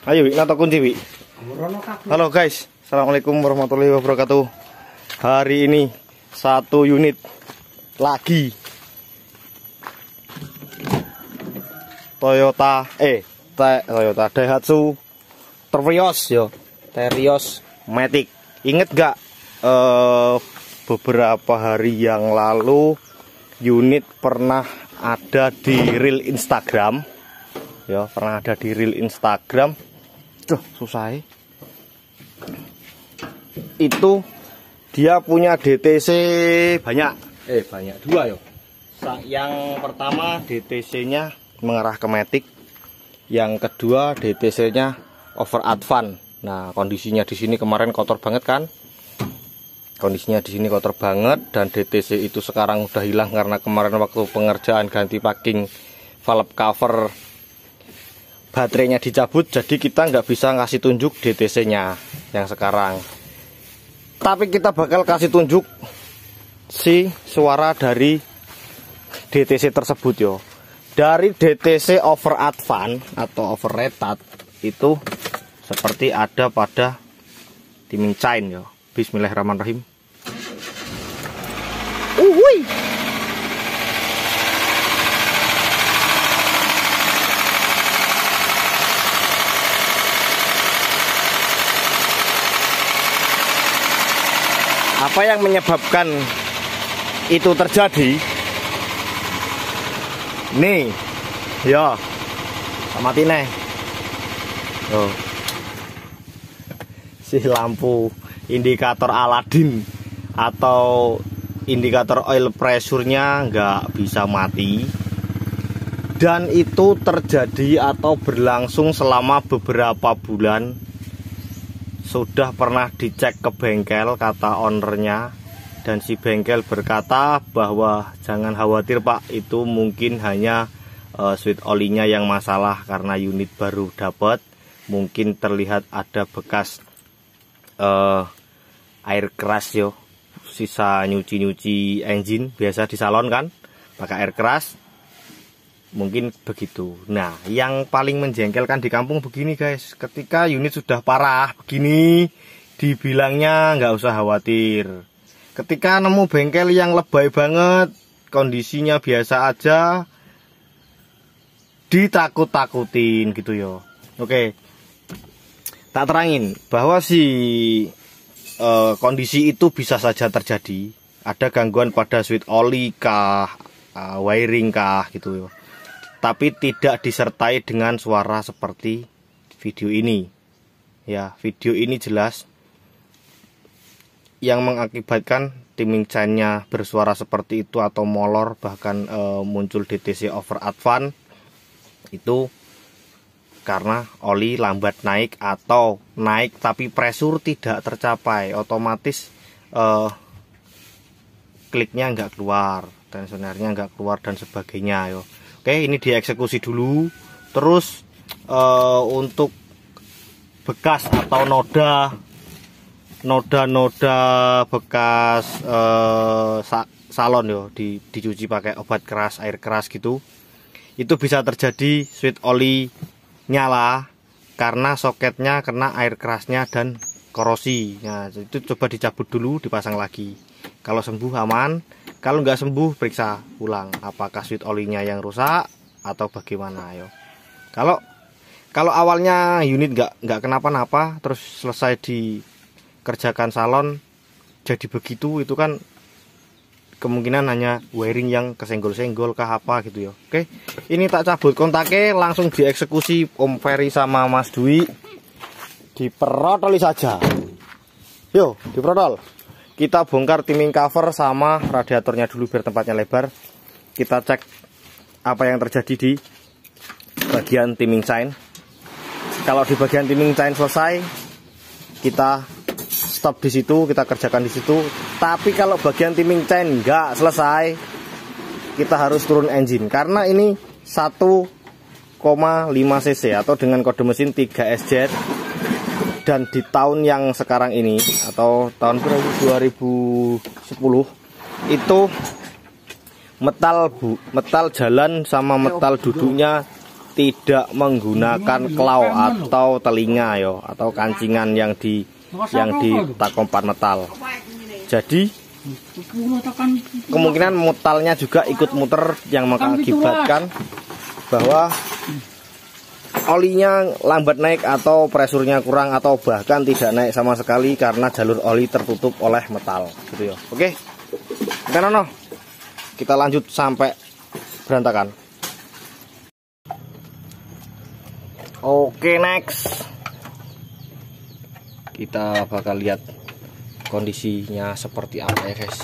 Ayo, nato kunci, Wi. Halo guys, assalamualaikum warahmatullahi wabarakatuh. Hari ini 1 unit lagi Toyota Daihatsu Terios yo, Terios Matic. Ingat gak beberapa hari yang lalu unit pernah ada di reel Instagram ya, susah itu. Dia punya DTC banyak dua yo. Yang pertama DTC nya mengarah ke Matic, yang kedua DTC nya over advance. Nah, kondisinya di sini kemarin kotor banget kan, kondisinya di sini kotor banget, dan DTC itu sekarang udah hilang karena kemarin waktu pengerjaan ganti packing valve cover baterainya dicabut, jadi kita nggak bisa ngasih tunjuk DTC nya yang sekarang. Tapi kita bakal kasih tunjuk si suara dari DTC tersebut yo. Dari DTC over advance atau overrated itu seperti ada pada timing chain yo. Bismillahirrahmanirrahim. Uhuy. Apa yang menyebabkan itu terjadi? Nih, ya, sama nih. Oh, si lampu indikator Aladin atau indikator oil pressure-nya nggak bisa mati, dan itu terjadi atau berlangsung selama beberapa bulan. Sudah pernah dicek ke bengkel kata ownernya, dan si bengkel berkata bahwa jangan khawatir Pak, itu mungkin hanya switch olinya yang masalah karena unit baru dapat. Mungkin terlihat ada bekas air keras yo, sisa nyuci engine biasa di salon kan pakai air keras, mungkin begitu. Nah, yang paling menjengkelkan di kampung begini guys, ketika unit sudah parah begini dibilangnya nggak usah khawatir. Ketika nemu bengkel yang lebay banget, kondisinya biasa aja, ditakut-takutin gitu yo. Oke, tak terangin bahwa kondisi itu bisa saja terjadi. Ada gangguan pada switch oli kah, wiring kah gitu yo. Tapi tidak disertai dengan suara seperti video ini. Ya, video ini jelas yang mengakibatkan timing chain-nya bersuara seperti itu atau molor, bahkan muncul DTC over advance. Itu karena oli lambat naik atau naik tapi pressure tidak tercapai, otomatis kliknya nggak keluar, tensionernya nggak keluar dan sebagainya yo. Oke, ini dieksekusi dulu. Terus untuk bekas atau noda bekas salon yo, dicuci pakai obat keras, air keras gitu. Itu bisa terjadi switch oli nyala karena soketnya kena air kerasnya dan korosi. Nah, itu coba dicabut dulu, dipasang lagi. Kalau sembuh aman. Kalau nggak sembuh, periksa ulang apakah switch olinya yang rusak atau bagaimana yo. Kalau awalnya unit nggak kenapa-napa, terus selesai dikerjakan salon jadi begitu, itu kan kemungkinan hanya wiring yang kesenggol-senggol kah apa gitu yo. Oke, ini tak cabut kontaknya, langsung dieksekusi Om Ferry sama Mas Dwi. Diperotoli saja. Yo, diperotol. Kita bongkar timing cover sama radiatornya dulu biar tempatnya lebar. Kita cek apa yang terjadi di bagian timing chain. Kalau di bagian timing chain selesai, kita stop di situ, kita kerjakan di situ. Tapi kalau bagian timing chain nggak selesai, kita harus turun engine karena ini 1,5 cc atau dengan kode mesin 3SZ. Dan di tahun yang sekarang ini atau tahun 2010 itu metal jalan sama metal duduknya tidak menggunakan claw atau telinga yo, atau kancingan yang di takompan metal. Jadi kemungkinan metalnya juga ikut muter yang mengakibatkan bahwa olinya lambat naik atau presurnya kurang atau bahkan tidak naik sama sekali karena jalur oli tertutup oleh metal gitu ya. Oke. Kita lanjut sampai berantakan. Oke, next. Kita bakal lihat kondisinya seperti apa ya, guys.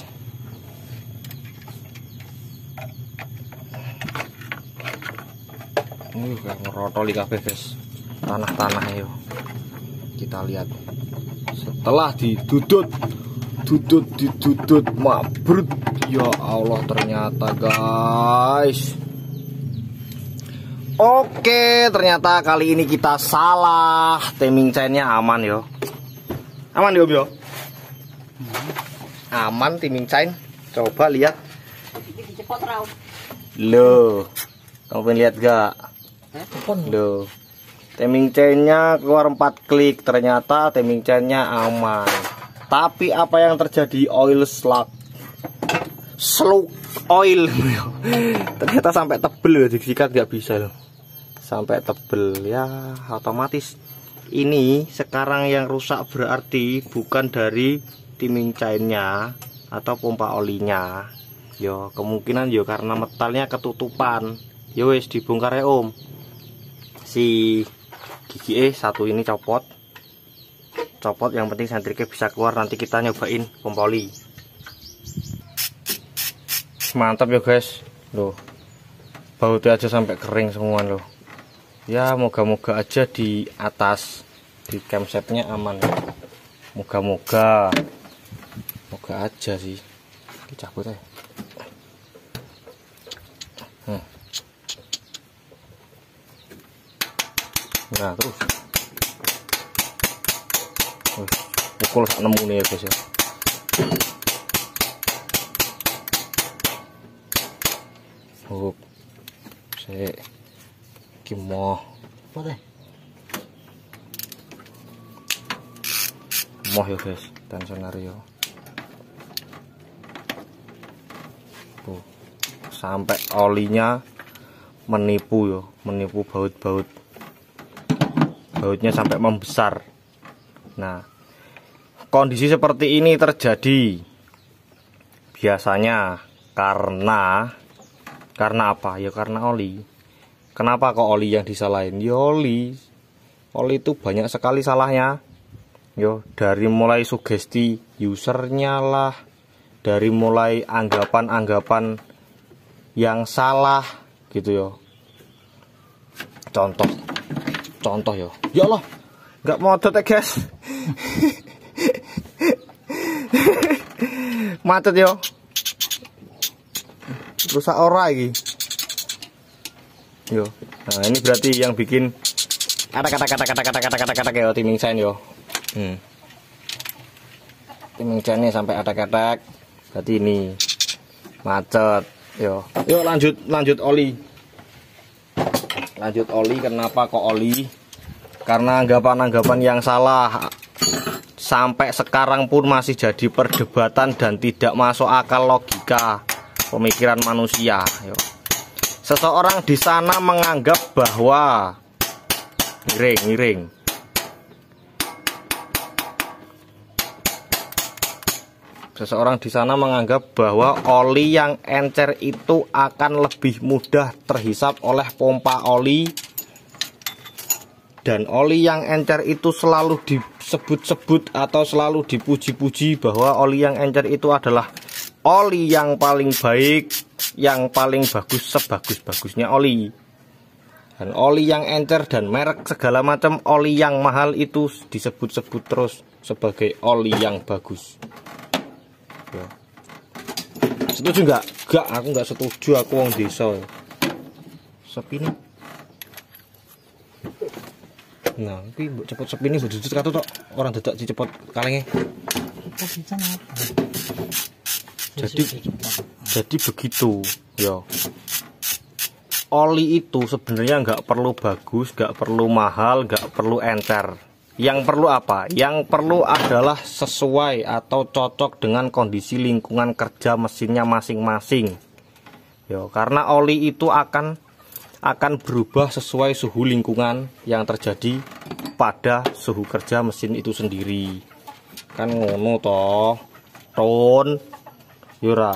Kayak ngerotoli kabeh, guys. Tanah-tanah yo. Kita lihat. Setelah didudut mabrut. Ya Allah, ternyata, guys. Oke, ternyata kali ini kita salah. Timing chainnya aman yo. Aman yo, Om yo. Aman timing chain. Coba lihat. Loh. Kamu pengen lihat gak? Loh. Timing chainnya keluar 4 klik. Ternyata timing chainnya aman. Tapi apa yang terjadi? Oil slug oil. Ternyata sampai tebel loh, disikat gak bisa loh. Sampai tebel ya, otomatis. Ini sekarang yang rusak berarti bukan dari timing chainnya atau pompa olinya. Yo, kemungkinan yo karena metalnya ketutupan. Yo wis dibongkar ya, Om. Si gigi satu ini copot, yang penting sentriknya bisa keluar. Nanti kita nyobain pompa oli. Mantap ya, guys. Loh, bautnya aja sampai kering semua loh. Ya, moga-moga aja di atas di camshaftnya aman ya. Moga-moga aja sih. Dicabut aja. Nah, terus pukul nemu nih ya, guys ya. Saya kimoh apa deh? Moh ya, guys, tensionario. Tuh, sampai olinya menipu yo, menipu bautnya sampai membesar. Nah, kondisi seperti ini terjadi biasanya karena apa? Ya karena oli. Kenapa kok oli yang disalahin? Ya oli itu banyak sekali salahnya. Yo, dari mulai sugesti usernya lah, dari mulai anggapan yang salah gitu yo. Contoh yo. Ya Allah, nggak mau ya, guys. Macet yo. Rusak ora iki. Yo. Nah, ini berarti yang bikin kata yo timing chain yo. Timing chainnya sampai atak-atak. Berarti ini macet. Yo. Yuk lanjut oli. Lanjut oli, kenapa kok oli? Karena anggapan yang salah sampai sekarang pun masih jadi perdebatan dan tidak masuk akal logika pemikiran manusia. Seseorang di sana menganggap bahwa miring. Seseorang di sana menganggap bahwa oli yang encer itu akan lebih mudah terhisap oleh pompa oli, dan oli yang encer itu selalu disebut-sebut atau selalu dipuji-puji bahwa oli yang encer itu adalah oli yang paling baik, yang paling bagus, sebagus-bagusnya oli. Dan oli yang encer dan merek segala macam oli yang mahal itu disebut-sebut terus sebagai oli yang bagus. Ya. Setuju nggak? Enggak, aku nggak setuju, aku wong desa. Sepi nih. Nah, ini cepet sepi nih, berduduk kata tok orang dadak dicepot kalenge. Jadi begitu, ya. oli itu sebenarnya nggak perlu bagus, nggak perlu mahal, nggak perlu encer. Yang perlu apa? Yang perlu adalah sesuai atau cocok dengan kondisi lingkungan kerja mesinnya masing-masing. Yo, karena oli itu akan berubah sesuai suhu lingkungan yang terjadi pada suhu kerja mesin itu sendiri. Kan ngono toh, Ton. Yora.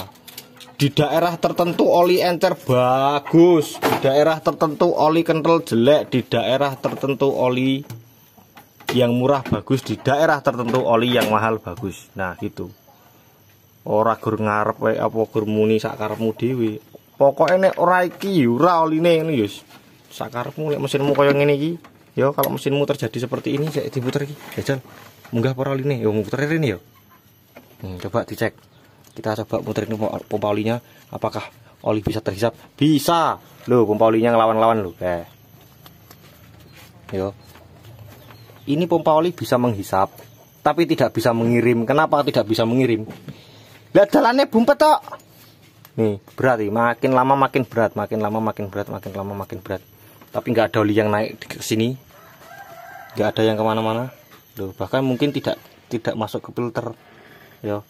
Di daerah tertentu oli encer bagus, di daerah tertentu oli kental jelek, di daerah tertentu oli yang murah bagus, di daerah tertentu oli yang mahal bagus. Nah gitu. Ora gur ngarep wae apa gur muni sak karepmu dhewe. Pokoke nek ora iki ora oline ngene yo. Sak karepmu nek mesinmu kaya ngene iki, yo kalau mesinmu terjadi seperti ini saya diputer iki. Jajal. Munggah apa oline? Yo muter rene yo. Coba dicek. Kita coba muterin pompa olinya, apakah oli bisa terhisap? Bisa. Loh, pompa olinya ngelawan-lawan loh. Yo. Ini pompa oli bisa menghisap, tapi tidak bisa mengirim. Kenapa tidak bisa mengirim? Lah dalannya bumpet tok. Nih, berat nih. Makin lama makin berat, makin lama makin berat, makin lama makin berat. Tapi nggak ada oli yang naik ke sini. Nggak ada yang kemana-mana. Loh, bahkan mungkin tidak masuk ke filter. Yo.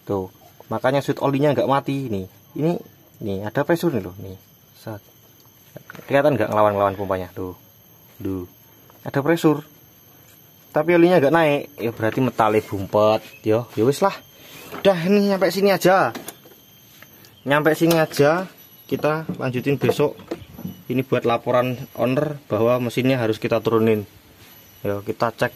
Tuh. Makanya sweet olinya nggak mati nih. Ini ada pressure nih loh nih. Saat. Kelihatan nggak ngelawan-ngelawan pompanya? Tuh. Ada pressure. Tapi olinya nggak naik. Ya berarti metale bumpet. Yo, ya wis lah. Udah ini nyampe sini aja. Nyampe sini aja. Kita lanjutin besok. Ini buat laporan owner bahwa mesinnya harus kita turunin. Yo, kita cek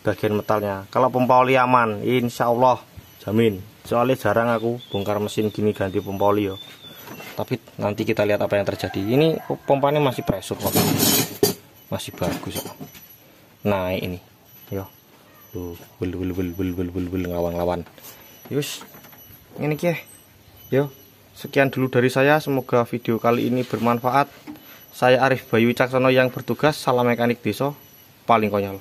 bagian metalnya. Kalau pompa oli aman, insya Allah jamin. Soalnya jarang aku bongkar mesin gini ganti pompa oli yo. Tapi nanti kita lihat apa yang terjadi. Ini pompanya masih pressure kok. Masih bagus kok. Naik ini. Yo. Tuh, bel ngelawan-ngelawan. Yus. Ini ki. Yo. Sekian dulu dari saya. Semoga video kali ini bermanfaat. Saya Arif Bayu Wicaksono yang bertugas. Salam mekanik desa paling konyol.